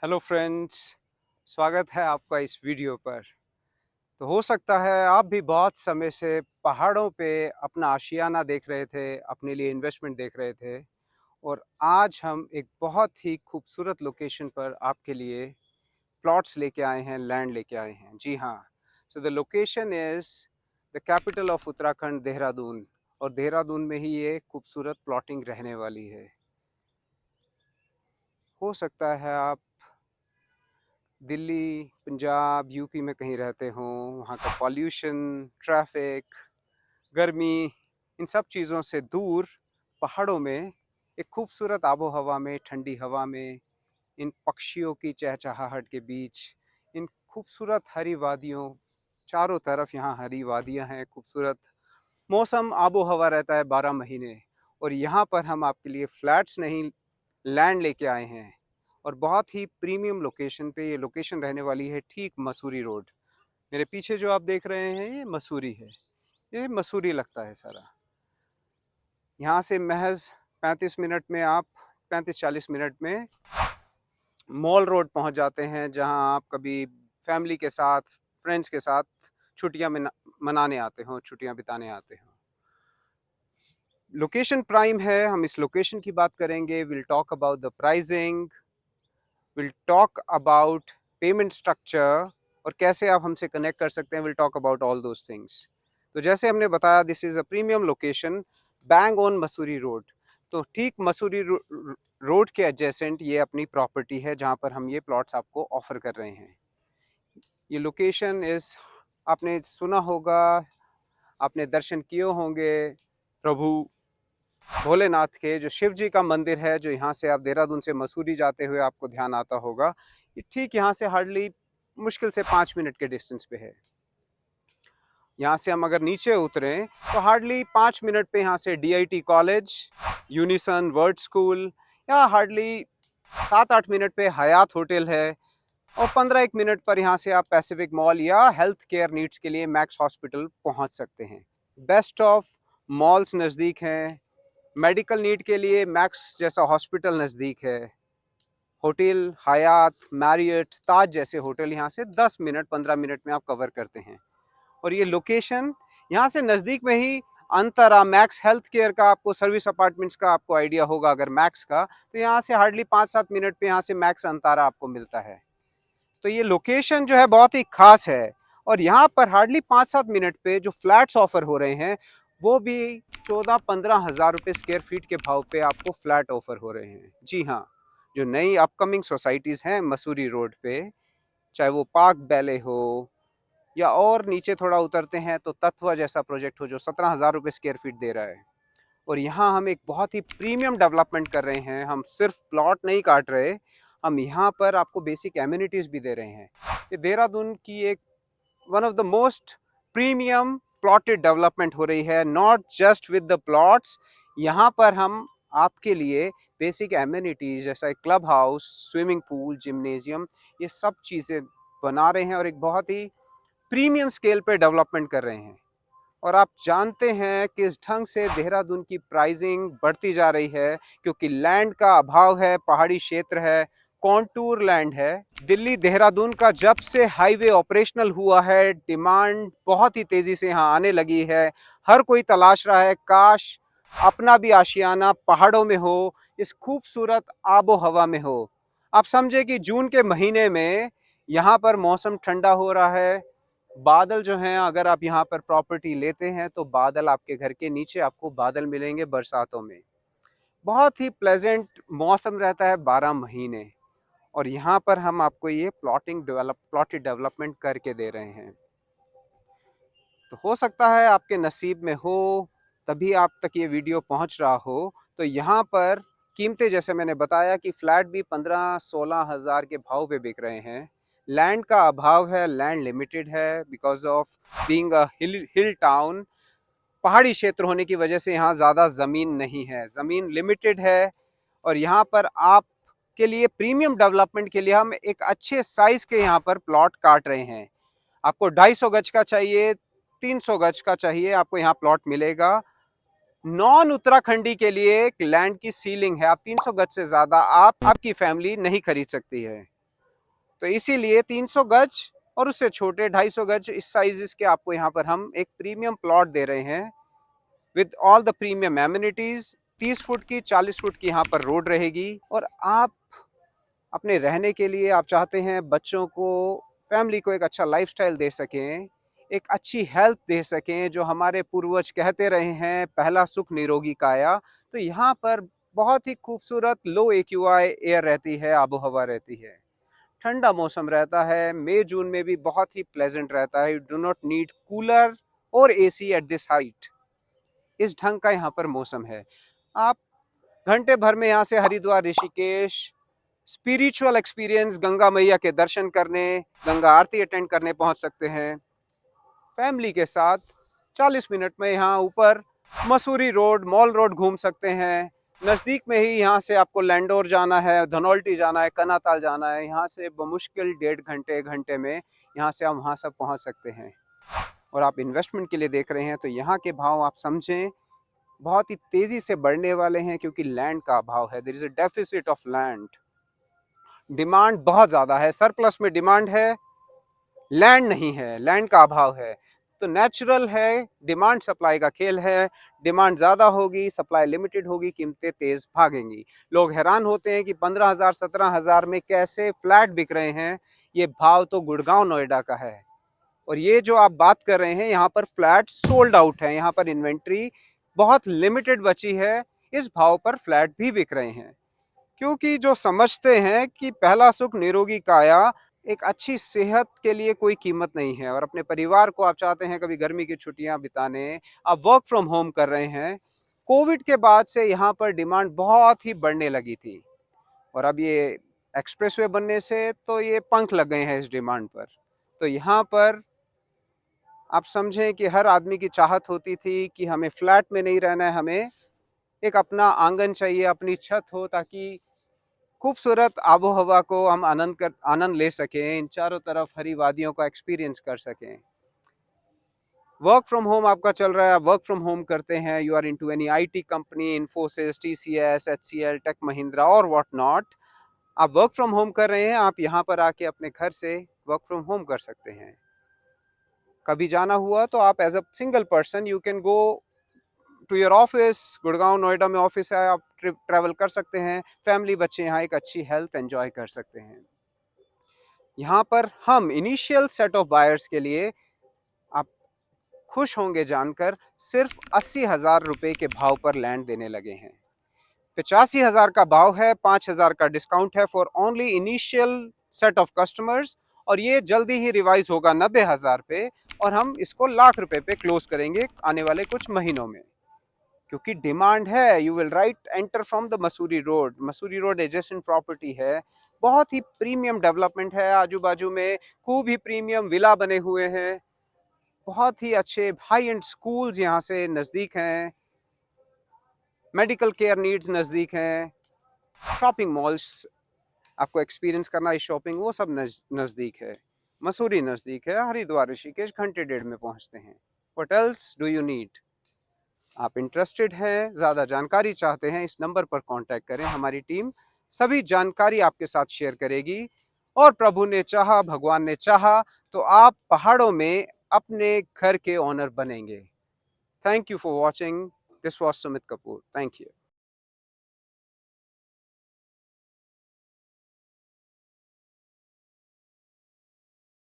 Hello friends, स्वागत है आपका इस वीडियो पर। तो हो सकता है आप भी बहुत समय से पहाड़ों पे अपना आशियाना देख रहे थे, अपने लिए इन्वेस्टमेंट देख रहे थे और आज हम एक बहुत ही खूबसूरत लोकेशन पर आपके लिए प्लॉट्स लेके आए हैं, लैंड लेके आए हैं। जी हाँ, so the location is the capital of Uttarakhand, Dehradun. और देहरादून में ही ये खूबसूरत प्लॉटिंग रहने वाली है। हो सकता है आप दिल्ली, पंजाब, यूपी में कहीं रहते हों, वहाँ का पॉल्यूशन, ट्रैफिक, गर्मी, इन सब चीज़ों से दूर पहाड़ों में एक खूबसूरत आबो हवा में, ठंडी हवा में, इन पक्षियों की चहचहाहट के बीच, इन खूबसूरत हरी वादियों, चारों तरफ यहाँ हरी वादियाँ हैं, खूबसूरत मौसम, आबो हवा रहता है 12 महीने। और यहाँ पर हम आपके लिए फ्लैट्स नहीं, लैंड लेके आए हैं और बहुत ही प्रीमियम लोकेशन पे। ये लोकेशन रहने वाली है ठीक मसूरी रोड। मेरे पीछे जो आप देख रहे हैं ये मसूरी है, ये मसूरी लगता है सारा। यहाँ से महज 35 मिनट में आप 35-40 मिनट में मॉल रोड पहुँच जाते हैं, जहाँ आप कभी फैमिली के साथ, फ्रेंड्स के साथ छुट्टियाँ मनाने आते हो, छुट्टियाँ बिताने आते हो। लोकेशन प्राइम है, हम इस लोकेशन की बात करेंगे। Will talk about the pricing, will talk about payment structure और कैसे आप हमसे कनेक्ट कर सकते हैं। Will talk about all those things. तो जैसे हमने बताया, this is a premium location, bang on Mussoorie road. तो ठीक मसूरी रोड के एडजेसेंट ये अपनी प्रॉपर्टी है, जहाँ पर हम ये प्लॉट्स आपको ऑफर कर रहे हैं। ये लोकेशन इज़, आपने सुना होगा, आपने दर्शन किए होंगे प्रभु भोलेनाथ के, जो शिव जी का मंदिर है, जो यहाँ से आप देहरादून से मसूरी जाते हुए आपको ध्यान आता होगा। ये ठीक यहाँ से हार्डली मुश्किल से 5 मिनट के डिस्टेंस पे है। यहाँ से हम अगर नीचे उतरें तो हार्डली 5 मिनट पे यहाँ से DIT college, unison word school, या हार्डली 7-8 मिनट पे हयात होटल है, और 15-1 मिनट पर यहाँ से आप पैसिफिक मॉल या हेल्थ केयर नीड्स के लिए मैक्स हॉस्पिटल पहुँच सकते हैं। बेस्ट ऑफ मॉल्स नज़दीक हैं, मेडिकल नीड के लिए मैक्स जैसा हॉस्पिटल नज़दीक है, होटल हयात, मैरियट, ताज जैसे होटल यहाँ से 10 मिनट 15 मिनट में आप कवर करते हैं। और ये लोकेशन यहाँ से नज़दीक में ही अंतरा मैक्स हेल्थ केयर का, आपको सर्विस अपार्टमेंट्स का आपको आइडिया होगा अगर मैक्स का, तो यहाँ से हार्डली 5-7 मिनट पे यहाँ से मैक्स अंतरा आपको मिलता है। तो ये लोकेशन जो है बहुत ही खास है। और यहाँ पर हार्डली 5-7 मिनट पे जो फ्लैट्स ऑफर हो रहे हैं, वो भी 14-15 हज़ार रुपये स्क्वायर फीट के भाव पे आपको फ्लैट ऑफर हो रहे हैं। जी हाँ, जो नई अपकमिंग सोसाइटीज़ हैं मसूरी रोड पे, चाहे वो पार्क बैले हो या और नीचे थोड़ा उतरते हैं तो तत्व जैसा प्रोजेक्ट हो, जो 17,000 रुपये स्क्वायर फीट दे रहा है। और यहाँ हम एक बहुत ही प्रीमियम डेवलपमेंट कर रहे हैं। हम सिर्फ प्लॉट नहीं काट रहे, हम यहाँ पर आपको बेसिक एम्यूनिटीज़ भी दे रहे हैं। ये देहरादून की एक one of the most premium plotted development हो रही है। Not just with the plots, यहाँ पर हम आपके लिए बेसिक एम्यूनिटीज़ जैसा एक club house, swimming pool, gymnasium, ये सब चीज़ें बना रहे हैं और एक बहुत ही प्रीमियम स्केल पे डेवलपमेंट कर रहे हैं। और आप जानते हैं किस ढंग से देहरादून की प्राइसिंग बढ़ती जा रही है, क्योंकि लैंड का अभाव है, पहाड़ी क्षेत्र है, कॉन्टूर लैंड है। दिल्ली देहरादून का जब से हाईवे ऑपरेशनल हुआ है, डिमांड बहुत ही तेजी से यहाँ आने लगी है। हर कोई तलाश रहा है, काश अपना भी आशियाना पहाड़ों में हो, इस खूबसूरत आबो हवा में हो। आप समझे कि जून के महीने में यहाँ पर मौसम ठंडा हो रहा है। बादल जो हैं, अगर आप यहाँ पर प्रॉपर्टी लेते हैं तो बादल, आपके घर के नीचे आपको बादल मिलेंगे बरसातों में। बहुत ही प्लेजेंट मौसम रहता है 12 महीने। और यहाँ पर हम आपको ये प्लॉटेड डेवलपमेंट करके दे रहे हैं। तो हो सकता है आपके नसीब में हो, तभी आप तक ये वीडियो पहुँच रहा हो। तो यहाँ पर कीमतें, जैसे मैंने बताया कि फ्लैट भी 15-16 हज़ार के भाव पे बिक रहे हैं। लैंड का अभाव है, लैंड लिमिटेड है, because of being a hill town. पहाड़ी क्षेत्र होने की वजह से यहाँ ज़्यादा ज़मीन नहीं है, ज़मीन लिमिटेड है। और यहाँ पर आप के लिए प्रीमियम डेवलपमेंट के लिए हम एक अच्छे साइज के यहाँ पर प्लॉट काट रहे हैं। आपको 250 गज का चाहिए, 300 गज का चाहिए, आपको यहाँ प्लॉट मिलेगा। नॉन उत्तराखंडी के लिए एक लैंड की सीलिंग है, आप 300 गज से ज्यादा आप आपकी फैमिली नहीं खरीद सकती है। तो इसीलिए 300 गज और उससे छोटे 250 गज इस साइजेस के आपको यहाँ पर हम एक प्रीमियम प्लॉट दे रहे हैं with all the premium amenities. 30 foot की 40 फुट की यहाँ पर रोड रहेगी और आप अपने रहने के लिए आप चाहते हैं बच्चों को, फैमिली को एक अच्छा लाइफस्टाइल दे सकें, एक अच्छी हेल्थ दे सकें, जो हमारे पूर्वज कहते रहे हैं पहला सुख निरोगी काया। तो यहाँ पर बहुत ही खूबसूरत लो एक्यूआई एयर रहती है, आबो हवा रहती है, ठंडा मौसम रहता है, मई जून में भी बहुत ही प्लेजेंट रहता है। You do not need cooler और एसी एट दिस हाइट। इस ढंग का यहाँ पर मौसम है। आप घंटे भर में यहाँ से हरिद्वार, ऋषिकेश स्पिरिचुअल एक्सपीरियंस, गंगा मैया के दर्शन करने, गंगा आरती अटेंड करने पहुंच सकते हैं। फैमिली के साथ 40 मिनट में यहाँ ऊपर मसूरी रोड, मॉल रोड घूम सकते हैं। नज़दीक में ही यहाँ से आपको लैंडोर जाना है, धनौल्टी जाना है, कनाताल जाना है, यहाँ से बमुश्किल 1.5 घंटे में यहाँ से हम वहाँ सब पहुँच सकते हैं। और आप इन्वेस्टमेंट के लिए देख रहे हैं तो यहाँ के भाव आप समझें बहुत ही तेज़ी से बढ़ने वाले हैं, क्योंकि लैंड का अभाव है। There is a deficit of land. Demand बहुत ज़्यादा है, सरप्लस में डिमांड है, लैंड नहीं है, लैंड का अभाव है। तो नेचुरल है, डिमांड सप्लाई का खेल है। डिमांड ज़्यादा होगी, सप्लाई लिमिटेड होगी, कीमतें तेज़ भागेंगी। लोग हैरान होते हैं कि 15,000 17,000 में कैसे फ्लैट बिक रहे हैं। ये भाव तो गुड़गांव नोएडा का है। और ये जो आप बात कर रहे हैं, यहाँ पर फ्लैट सोल्ड आउट है, यहाँ पर इन्वेंट्री बहुत लिमिटेड बची है। इस भाव पर फ्लैट भी बिक रहे हैं, क्योंकि जो समझते हैं कि पहला सुख निरोगी काया, एक अच्छी सेहत के लिए कोई कीमत नहीं है, और अपने परिवार को आप चाहते हैं कभी गर्मी की छुट्टियां बिताने, आप वर्क फ्रॉम होम कर रहे हैं। कोविड के बाद से यहाँ पर डिमांड बहुत ही बढ़ने लगी थी, और अब ये एक्सप्रेसवे बनने से तो ये पंख लग गए हैं इस डिमांड पर। तो यहाँ पर आप समझें कि हर आदमी की चाहत होती थी कि हमें फ्लैट में नहीं रहना है, हमें एक अपना आंगन चाहिए, अपनी छत हो, ताकि खूबसूरत आबो हवा को हम आनंद ले सकें, इन चारों तरफ हरी वादियों का एक्सपीरियंस कर सकें। वर्क फ्रॉम होम आपका चल रहा है, आप वर्क फ्रॉम होम करते हैं, you are into any IT company, Infosys, TCS, HCL, tech Mahindra और व्हाट नॉट, आप वर्क फ्रॉम होम कर रहे हैं, आप यहाँ पर आके अपने घर से वर्क फ्रॉम होम कर सकते हैं। कभी जाना हुआ तो आप as a single person you can go to your office. Gurgaon Noida में ऑफिस है, आप ट्रैवल कर सकते हैं। फैमिली, बच्चे यहाँ एक अच्छी हेल्थ एंजॉय कर सकते हैं। यहाँ पर हम इनिशियल सेट ऑफ बायर्स के लिए, आप खुश होंगे जानकर, सिर्फ 80,000 रुपए के भाव पर लैंड देने लगे हैं। 85,000 का भाव है, 5,000 का डिस्काउंट है for only initial set of customers, और ये जल्दी ही रिवाइज होगा 90,000 पे, और हम इसको लाख रुपए पे क्लोज करेंगे आने वाले कुछ महीनों में, क्योंकि डिमांड है। You will write enter from the Mussoorie road. Mussoorie road adjacent property है, बहुत ही प्रीमियम डेवलपमेंट है, आजू बाजू में खूब ही प्रीमियम विला बने हुए हैं, बहुत ही अच्छे हाई एंड स्कूल्स यहाँ से नज़दीक हैं, मेडिकल केयर नीड्स नज़दीक हैं, शॉपिंग मॉल्स आपको एक्सपीरियंस करना है, शॉपिंग वो सब नज़दीक है। मसूरी नज़दीक है, हरिद्वार ऋषिकेश घंटे डेढ़ में पहुँचते हैं। What else do you need? आप इंटरेस्टेड हैं, ज़्यादा जानकारी चाहते हैं, इस नंबर पर कांटेक्ट करें। हमारी टीम सभी जानकारी आपके साथ शेयर करेगी, और प्रभु ने चाहा, भगवान ने चाहा, तो आप पहाड़ों में अपने घर के ओनर बनेंगे। Thank you for watching. This was Sumit Kapoor. Thank you.